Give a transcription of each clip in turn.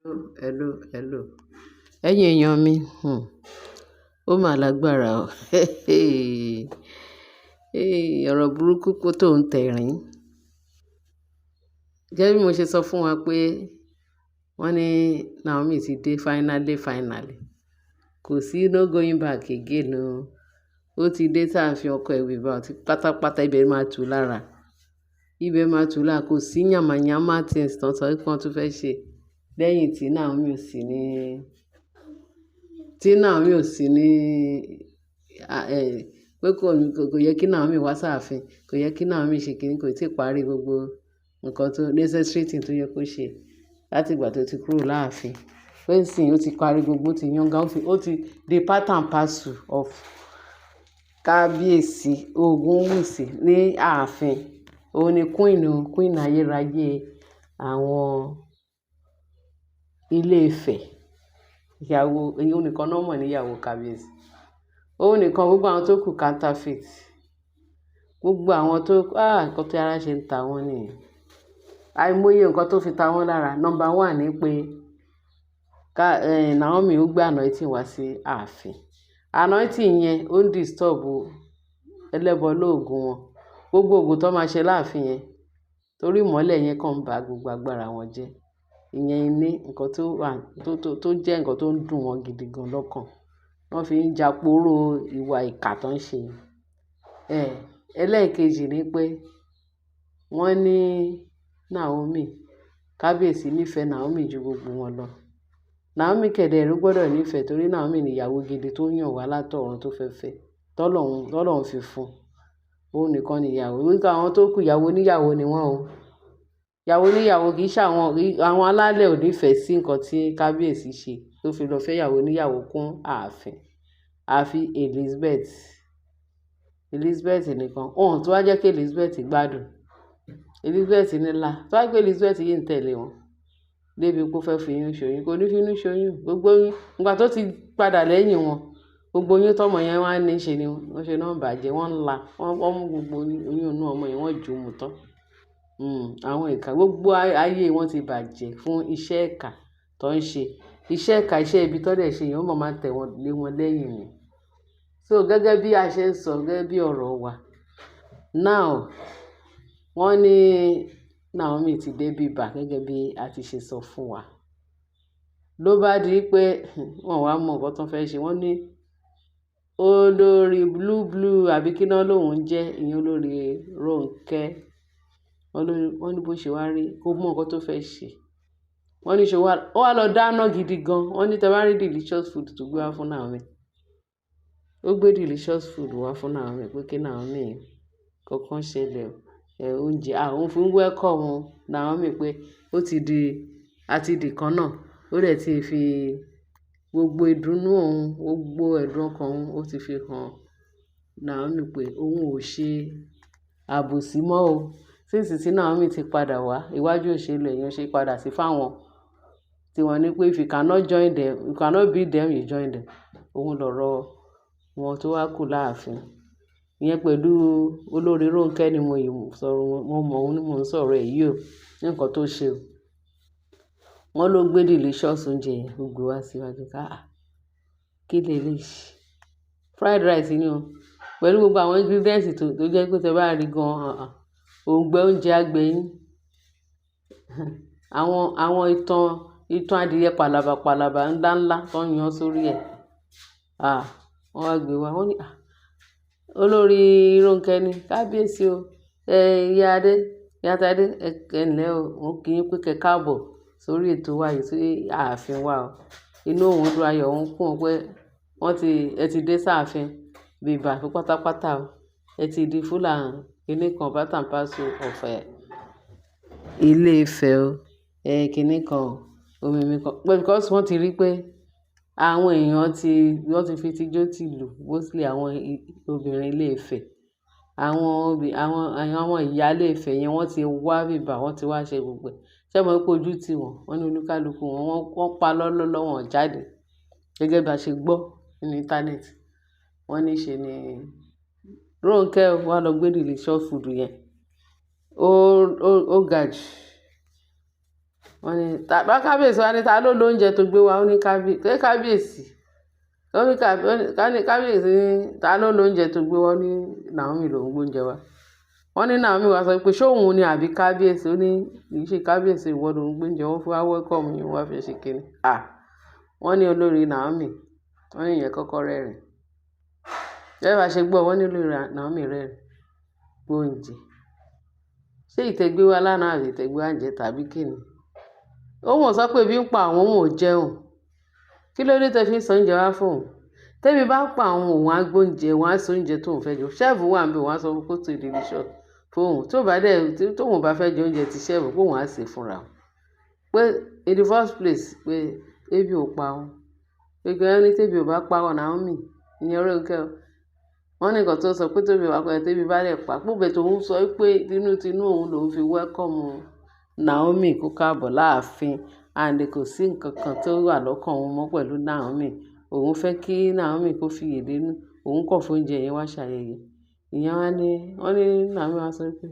Hello, hello. Ẹ̀yin èèyàn mi, ó mà lágbára o. Ọ̀rọ̀ burúkú kó tó ń tẹ̀rín. Gẹ́gẹ́ bí mo ṣe sọ fún wa pé wọ́n ní Naomi ti dé finally. Kò sí no going back again o. Ó ti dé tá a fi ọkọ ẹ̀ wíwá ọtí pátápátá ibẹ̀ máa tù lára. Ibẹ̀ máa tù lára, kò sí yàmàyàmá things tán sọ pé wọ́n tún fẹ́ ṣe lẹ́yìn tí Naomi ò sí ní pé kò yẹ kí Naomi wá sáàfin, kò yẹ kí Naomi ṣe kíní, kò tí ì parí gbogbo nǹkan tó necessary thing tó yẹ kó ṣe láti ìgbà tó ti kúrò láàfin. Pé nsìn ó ti parí gbogbo, ó ti yànga, ó ti di part and parcel of kábíyèsí Ògúnwùsì ní ààfin. Òun ni queen ayérayé àwọn Ilé Ifẹ̀. Ìyàwó, òun nìkan náà mọ̀ ní ìyàwó kábíyèsí. Òun nìkan, gbogbo àwọn tó kù counterfeit. Gbogbo àwọn tó, nǹkan tí ara ṣe ń ta wọ́n nìyẹn. Àìmọye nǹkan tó fi ta wọ́n lára. Number one ni pé Naomi ó gbé anointing wá sí ààfin. Anointing yẹn ó ń disturb ẹlẹ́bọ lóògùn wọn. Gbogbo ògùn tó máa ṣe láàfin yẹn, torí ìmọ́lẹ̀ yẹn kàn ń ba gbogbo agbára wọn jẹ́. Ìyẹn ní nǹkan tó jẹ́ nǹkan tó ń dùn wọn gidi gan lọ́kàn. Wọ́n fi ń jàporó ìwà ìkà tó ń ṣe. Ẹlẹ́ẹ̀kejì ni pé wọ́n ní Naomi, kábíyèsí nífẹ̀ẹ́ Naomi ju gbogbo wọn lọ. Naomi kẹ̀dẹ̀rú gbọ́dọ̀ nífẹ̀ẹ́ torí Naomi ni ìyàwó gidi tó yàn wá látọ̀run tó fẹ́ fẹ́. Tọ́lọ́run fi fún un. Òun nìkan ni ìyàwó. Nígbà àwọn tó kù ìyàwó níyàwó ni wọ́n o. Ìyàwó níyàwó kì í ṣe àwọn alálẹ̀ ò nífẹ̀ẹ́ sí nǹkan tí kábíyèsí ṣe tó fi lọ fẹ́ ìyàwó níyàwó kún ààfin. Àfi Elizabeth nìkan. Ohun tó wá jẹ́ kí Elizabeth gbádùn. Elizabeth nílá. Tó wá gbé Elizabeth yìí ń tẹ̀lé wọn. Débi kó fẹ́ fi inú ṣoyún. Kò ní fi inú ṣoyún. Gbogbo oyún. Nígbà tó ti padà lẹ́yìn wọn, gbogbo oyún tọ́mọ yẹn wá ní ṣe ni wọ́n ṣe náà bàjẹ́. Wọ́n mú gbogbo oyún inú ọmọ yẹn, wọ́n jù ú mú tán. Àwọn ìkà gbogbo ayé wọn ti bàjẹ́ fún iṣẹ́ ìkà tó ń ṣe. Iṣẹ́ ìkà, iṣẹ́ ibi tó dẹ̀ ṣe yẹn, ó máa tẹ̀ wọ́n lé wọn lẹ́yìn ni. So gẹ́gẹ́ bí a ṣe ń sọ, gẹ́gẹ́ bí ọ̀rọ̀ wa. Now, wọ́n ní Naomi ti dé bíbà gẹ́gẹ́ bí a ti ṣe sọ fún wa. Ló bá di pé wọ́n wá mọ nǹkan tó fẹ́ ṣe. Wọ́n ní olórí blue àbí kí náà lòun jẹ́, ìyẹn olórí Rónkẹ́. Wọ́n ní bó ṣe wá rí kó mọ nǹkan tó fẹ́ ṣe. Wọ́n ní ó wá lọ dáná gidi gan. Wọ́n ní tẹ́ bá rí delicious food tó gbé wá fún Naomi. Ó gbé delicious food wá fún Naomi pé kí Naomi kankan ṣẹlẹ̀. Oúnjẹ òun fi ń welcome Naomi pé àti di kan náà. Ó dẹ̀ ti fi gbogbo ìdùnnú òun, gbogbo ẹ̀dùn ọkàn òun, ó ti fi hàn Naomi pé òun ò ṣe àbòsí mọ́ o. Since tí Naomi ti padà wá, iwájú òṣèlú èèyàn ṣe padà sí fáwọn tí wọ́n ní pé if you cannot join them, you cannot beat them, you join them. Òun lọ̀rọ̀ wọn tó wá kù láàfin. Ìyẹn pẹ̀lú olórí Rónkẹ́ ni mo mọ̀ òun ni mo ń sọ̀rọ̀ ẹ̀ yìí o. Ní nǹkan tó ṣe o. Wọ́n ló gbé delicious oúnjẹ yẹn gbogbo wá síwájú ká. Kí lè lè ṣe? Fried rice ni o. Pẹ̀lú gbogbo àwọn ingredients tó jẹ́ pé tẹ́ bá rí gan-an, òǹgbẹ oúnjẹ àgbẹ̀yìn. Àwọn ìtàn adìyẹ pàlàbà ńlá tó ń yan sórí ẹ̀. Wọ́n wá gbé wá. Wọ́n ní olórí Rónkẹ́ ni kábíyèsí o. Ìyá Tádé, ẹ̀ǹlẹ́ o. Wọ́n kì í pé kẹ́ káàbọ̀ sórí ètò wa yìí sí ààfin wa o. Inú òun dùn, ayọ̀ òun kún pé ẹ ti dé sáàfin bíbà pátápátá o. Ẹ ti di Fúlàní kíní kan part and parcel of Ilé Ifẹ̀ o. Kíní kan omimi kan. Because wọ́n ti rí pé àwọn èèyàn wọ́n ti fi tijó ti lù mostly àwọn obìnrin Ilé Ifẹ̀. Àwọn ìyá Ilé Ifẹ̀ yẹn wọ́n ti wá bíbà, wọ́n ti wá ṣe gbogbo ẹ̀. Ṣé mo pé ojú tí wọ́n ní olúkálùkù wọ́n pa lọ́lọ́ wọn jáde. Gẹ́gẹ́ bí a ṣe gbọ́ nínú íńtánẹ́ẹ̀tì. Wọ́n ní ṣe ni Rónkẹ́ wá lọ gbé delicious food yẹn. Ó ga jù. wọ́n ní bá kábíyèsí wa ní ta ló lóúnjẹ tó gbé wa ó ní kábíyèsí ó ní kábíyèsí ní ta ló lóúnjẹ tó gbé wa ó ní Naomi lòún gbóúnjẹ wa. Wọ́n ní Naomi wá sọ pé ṣóun ni àbí kábíyèsí, ó ní kì í ṣe kábíyèsí, ìwọ lòún gbóúnjẹ wọn fún wa wẹ́kọ̀mù yìí wọ́n fi ṣe kíni. Wọ́n ní olórí Naomi, wọ́n ní ìyẹn kọ́kọ́ rẹ́rìn. Bẹ́ẹ̀ bá ṣe gbọ́, wọ́n ní olórí Naomi rẹ́rìn gbóúnjẹ. Ṣé ìtẹ̀gbé wa lánàá àbí ìtẹ̀gbé wa ń jẹ tàbí kíni? Òun ò sọ pé ebi ń pa àwọn, òun ò jẹun. Kí ló dé tẹ́ fi ń sọ oúnjẹ wá fún òun? Tẹ́bi bá pa àwọn, òun á gbóúnjẹ, òun á sọ oúnjẹ tóun fẹ́ jẹ. Ṣẹ́ẹ̀fù wà níbẹ̀, òun á sọ fún kó tó delicious fún òun. Tóun bá fẹ́ jẹ oúnjẹ ti ṣẹ́ẹ̀fù, pé òun á sè fúnra òun. Pé in the first place pé ebi ò pa òun. Pé kí wọ́n ní tẹ́bi ò bá pa ọ̀ Naomi, ìyẹn Rónkẹ́ o. Wọ́n ní nǹkan tó sọ pé tẹ́bi wà pẹ́ tẹ́bi bá lẹ̀ pa. Púpẹ̀ tó ń sọ pé tinútinú òun lòún fi wẹ́kọ̀mù Naomi kó káàbọ̀ láàfin, and kò sí nǹkan kan tó wà lọ́kàn òun mọ́ pẹ̀lú Naomi. Òun fẹ́ kí Naomi kó fi èdè nú, òun kọ̀ fún oúnjẹ yẹn wá ṣàyẹyẹ. Ìyẹn wọ́n ní Naomi wá sọ pé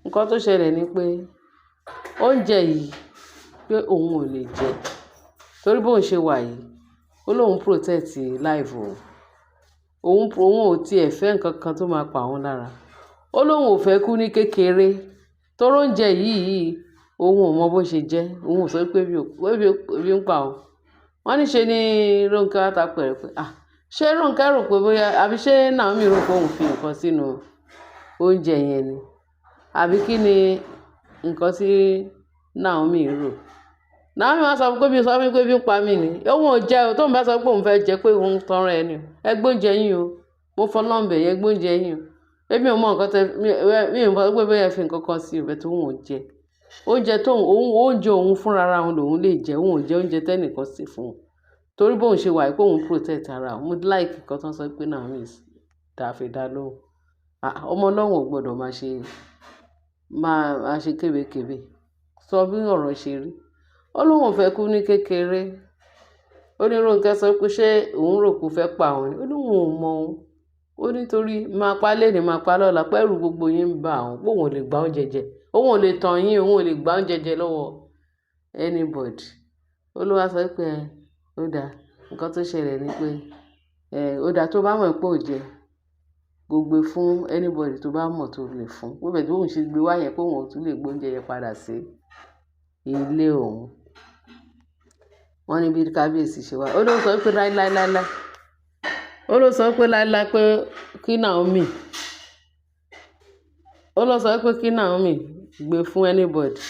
nǹkan tó ṣẹlẹ̀ ni pé oúnjẹ yìí pé òun ò lè jẹ torí bóun ṣe wà yìí, ó lóun protect life òun ò tiẹ̀ fẹ́ nǹkan kan tó máa pa òun lára. Ó lóun ò fẹ́ kú ní kékeré torí oúnjẹ yìí òun ò mọ bó ṣe jẹ́, òun ò sọ pé ebi ń pa òun. Wọ́n ní ṣe ni Rónkẹ́ wá ta pẹ̀rẹ̀ pé ṣé Rónkẹ́ rò pé bóyá àbí ṣé Naomi rò pé òun fi nǹkan sínú oúnjẹ yẹn ni, àbí kí ni nǹkan tí Naomi rò. Naomi wá sọ pé bí ebi ń pa mí ni òun ò jẹ o, tóun bá sọ pé òun fẹ́ jẹ pé òun tọrọ ẹni o, ẹ gbóúnjẹ yín o, mo fọlọ́ǹbẹ̀ yẹn gbóúnjẹ yín o. Èmi ò mọ nǹkan mi ò mọ pé bóyá fi nǹkan kan sí ibẹ̀ tó òun ò jẹ. Oúnjẹ òun fúnra ara òun lòun lè jẹ, òun ò jẹ oúnjẹ tẹ́nìkan sí fún un torí bóun ṣe wà pé òun protect ara òun. Mo like nǹkan tó ń sọ pé Naomi dá lóhùn. Ọmọ Ọlọ́run ò gbọ́dọ̀ máa ṣe kébékébé. Sọ bí ọ̀rọ̀ ṣe rí. Ó lóun ò fẹ́ kú ní kékeré. Ó ní Rónkẹ́ sọ pé ṣé òun rò kó fẹ́ pa òun. Ó ní òun ò mọ òun. Ó nítorí máa pa lẹ́ni máa pa lọ́la, pẹ́rù gbogbo yín ń bà òun pé òun ò lè gba oúnjẹ jẹ. Òun ò lè tàn yín, òun ò lè gba oúnjẹ jẹ lọ́wọ́ anybody. Ó ló wá sọ pé ó dáa, nǹkan tó ṣẹlẹ̀ ni pé ó dáa tó bá mọ̀ pé ò jẹ, kó gbé fún anybody tó bá mọ̀ tó lè fún. Ó bẹ̀ tó òun ṣe gbé wá yẹn pé òun ò tún lè gbé oúnjẹ yẹn padà sí ilé òun. Wọ́n ní bí kábíyèsí ṣe wá. Ó ló sọ pé láíláíláíláí. Ó ló sọ pé láíláí pé kí Naomi gbé fún anybody.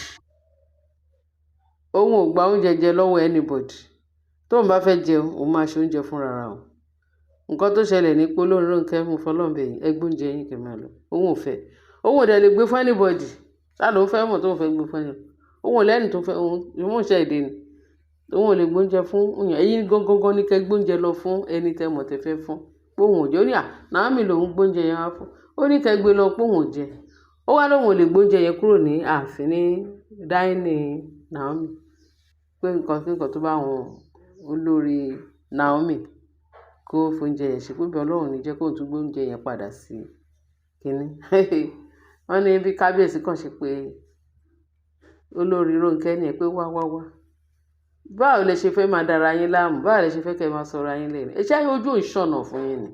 Òun ò gba oúnjẹ jẹ lọ́wọ́ anybody. Tóun bá fẹ́ jẹun, òun máa ṣe oúnjẹ fúnra ara òun. Nǹkan tó ṣẹlẹ̀ ní pé olórí Rónkẹ́ mú fọlọ́ǹbẹ̀ yìí, ẹ gbóúnjẹ yín kí n máa lọ. Òun ò fẹ́. Òun ò dẹ̀ lè gbé fún anybody. Ta ló fẹ́ mọ̀ tóun fẹ́ gbé fún anybody. Òun ò lẹ́ni tó fẹ́, òun ṣe èdè ni. Òun ò lè gbóúnjẹ fún èèyàn. Ẹ̀yin gangan ní kẹ́ gbóúnjẹ lọ fún ẹni tẹ́ mọ̀ tẹ́ fẹ́ fún. Pé òun ò jẹ. Ó ní Naomi lòún gbóúnjẹ yẹn wá fún. Ó ní kẹ́ gbé lọ pé òun ò jẹ. Ó wá lóun ò lè gbóúnjẹ yẹn kúrò ní ààfin ní dining Naomi. Pé nǹkan tó bá wọn olórí Naomi kó fóúnjẹ yẹn ṣe, pé bí Ọlọ́run ní jẹ́ kó tún gbóúnjẹ yẹn padà sí kíní. Wọ́n ní bí kábíyèsí kan ṣe pé olórí Rónkẹ́ ní pé wá. Báwo lẹ ṣe fẹ́ máa dára yín láàmú? Báwo lẹ ṣe fẹ́ kẹ́ máa sọ̀rọ̀ yín lẹ́nu? Ṣé ojú ìṣọ̀nà fún yín ni?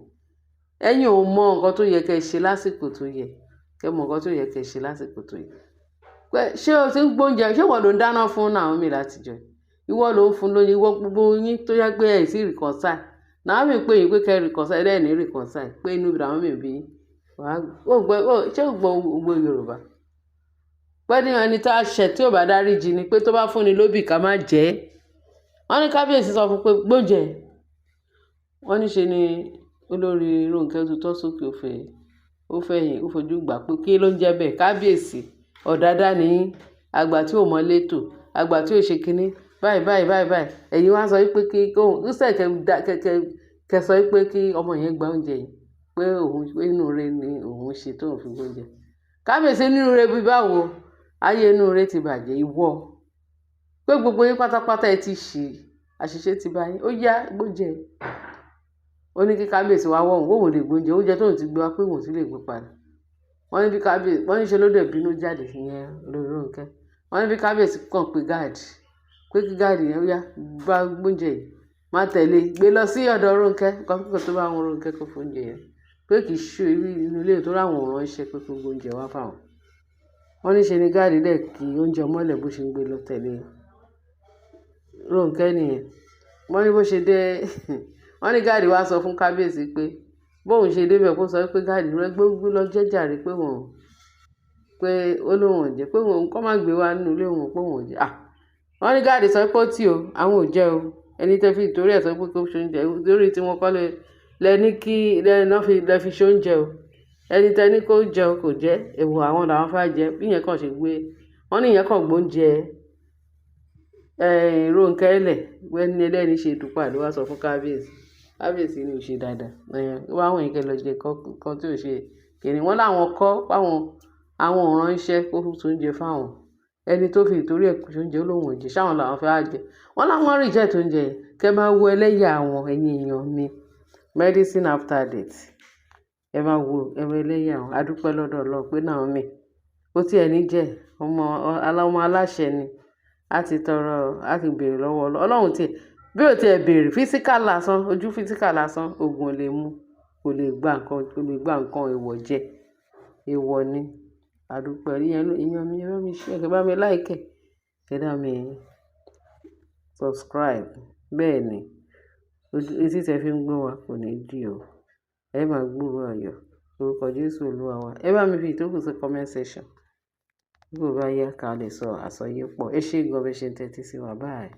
Ẹ̀yin ò mọ nǹkan tó yẹ kẹ́ ṣe lásìkò tó yẹ. Kẹ́ mọ nǹkan tó yẹ kẹ́ ṣe lásìkò tó yẹ. Pé ṣé o ti ń gbóúnjẹ? Ṣé ìwọ ló ń dáná fún Naomi látijọ́? Ìwọ ló ń fún lóyún, ìwọ gbogbo yín tó yẹ pé ẹ̀ sì reconcile. Naomi pé yín pé kẹ́ reconcile, ẹ̀ ní reconcile. Pé inú Naomi bí yín. Ṣé o gbọ́ gbogbo Yorùbá? Pé ní ẹni tá a ṣẹ̀ tí ò bá dáríjì ni pé tó bá fúnni lóbì ká má jẹ ẹ́. Wọ́n ní kábíyèsí sọ fún pé gbóúnjẹ. Wọ́n ní ṣe ni olórí Rónkẹ́ tó tọ́ sókè ó fẹ̀yìn, ó fojú gbà pé kí ló ń jẹ́ bẹ́ẹ̀. Kábíyèsí ọ̀dádá ni yín, àgbà tí ò mọ létò, àgbà tí ò ṣe kinní báyìí. Ẹ̀yin wá sọ pé kí kẹ́ sọ pé kí ọmọ yẹn gba oúnjẹ yìí, pé inú rẹ̀ ni òun ṣe tóun fi gbóúnjẹ. Kábíyèsí nínú rẹ̀ bí báwo? Ayé inú rẹ̀ ti bàjẹ́ ìwọ. Pé gbogbo yín pátápátá ẹ ti ṣì, àṣìṣe ti bá yín. Ó yá gbóúnjẹ. Ó ní kí kábíyèsí wá wọ̀ òun lè gbóúnjẹ. Oúnjẹ tóun ti gbé wá pé òun sì lè gbé padà. Wọ́n ní bí kábíyèsí, wọ́n ní ṣe ló dẹ̀ bínú jáde ìyẹn olórí Rónkẹ́. wọ́n ní bí kábíyèsí kàn pé gáàdì pé kí gáàdì yẹn ó yá gba gbóúnjẹ yìí má tẹ̀lé gbé lọ sí ọ̀dọ̀ Rónkẹ́ kọ́kọ́ tó bá wọn Rónkẹ́ kó fóúnjẹ yẹn pé kì í ṣe inú ilé tó ráwọn ò ránṣẹ́ pé kó gbóúnjẹ wá fáwọn. Wọ́n ní ṣe ni gáàdì dẹ̀ kí oúnjẹ mọ́lẹ̀ bó ṣe ń gbé lọ tẹ̀lé Rónkẹ́ nìyẹn. Wọ́n ní bó ṣe dé wọ́n ní gáàdì wá sọ fún kábíyèsí pé bóun ṣe débẹ̀ kó sọ pé gáàdì rẹ gbógbó lọ jẹ́jàre pé ó lóun ò jẹ́ pé òun kọ́ má gbé wá nínú ilé òun pé òun ò jẹ́. Wọ́n ní gáàdì sọ pé ó tì o àwọn ò jẹ́ o ẹni tẹ́ fi ìtorí ẹ̀ sọ pé kó ṣe oúnjẹ lórí tí wọ́n kọ́ lẹ́ni kí lẹ́ fi ṣe oúnjẹ o ẹni tẹ́ ní kó jẹ o kò jẹ́ èèwọ̀ àwọn làwọn fẹ́ jẹ bí ìyẹn kàn ṣe gbé wọ́n ní ìyẹn kàn gbóúnjẹ Rónkẹ́ lẹ̀ wẹ́ni ẹlẹ́ni ṣe dùpà ló wá sọ fún kábíyèsí ni ò ṣe dáadáa wọ́n àwọn ìkẹ́ lọ jẹ kan tí ò ṣe kìnì wọ́n láwọn kọ́ àwọn ò ránṣẹ́ kó tún oúnjẹ fáwọn ẹni tó fi ìtorí ẹ̀ kúṣe oúnjẹ olóhùn òjì sáwọn làwọn fẹ́ jẹ wọ́n láwọn rí jẹ́ tó ń jẹ kẹ́ máa wo ẹlẹ́yà àwọn ẹ̀yin èèyàn mi medicine after death ẹ máa wo ẹlẹ́yà àwọn adúpẹ́ lọ́dọ̀ Ọlọ́run pé Naomi ó tiẹ̀ ní jẹ́ ọmọ aláṣẹ ni a ti tọrọ a ti béèrè lọ́wọ́ Ọlọ́run tiẹ̀ bí ò tiẹ̀ béèrè físíkà lásán ojú físíkà lásán oògùn ò lè mú kò lè gba nǹkan èèwọ̀ jẹ èèwọ̀ ni àdúpẹ́ ìyẹn mi ẹ̀rọ mi ṣe ẹ̀kẹ́ bá mi láìkẹ̀ kẹ́dá mi subscribe bẹ́ẹ̀ ni etí tẹ fi ń gbọ́ wa kò ní dì o ẹ máa gbúrò ayọ̀ orúkọ Jésù Olúwa wa ẹ bá mi fi ìtókù sí comment section bí kò bá yẹ ká lè sọ àsọyé pọ̀ ẹ ṣé gan bẹ ṣe ń tẹ́tí sí wa báyìí.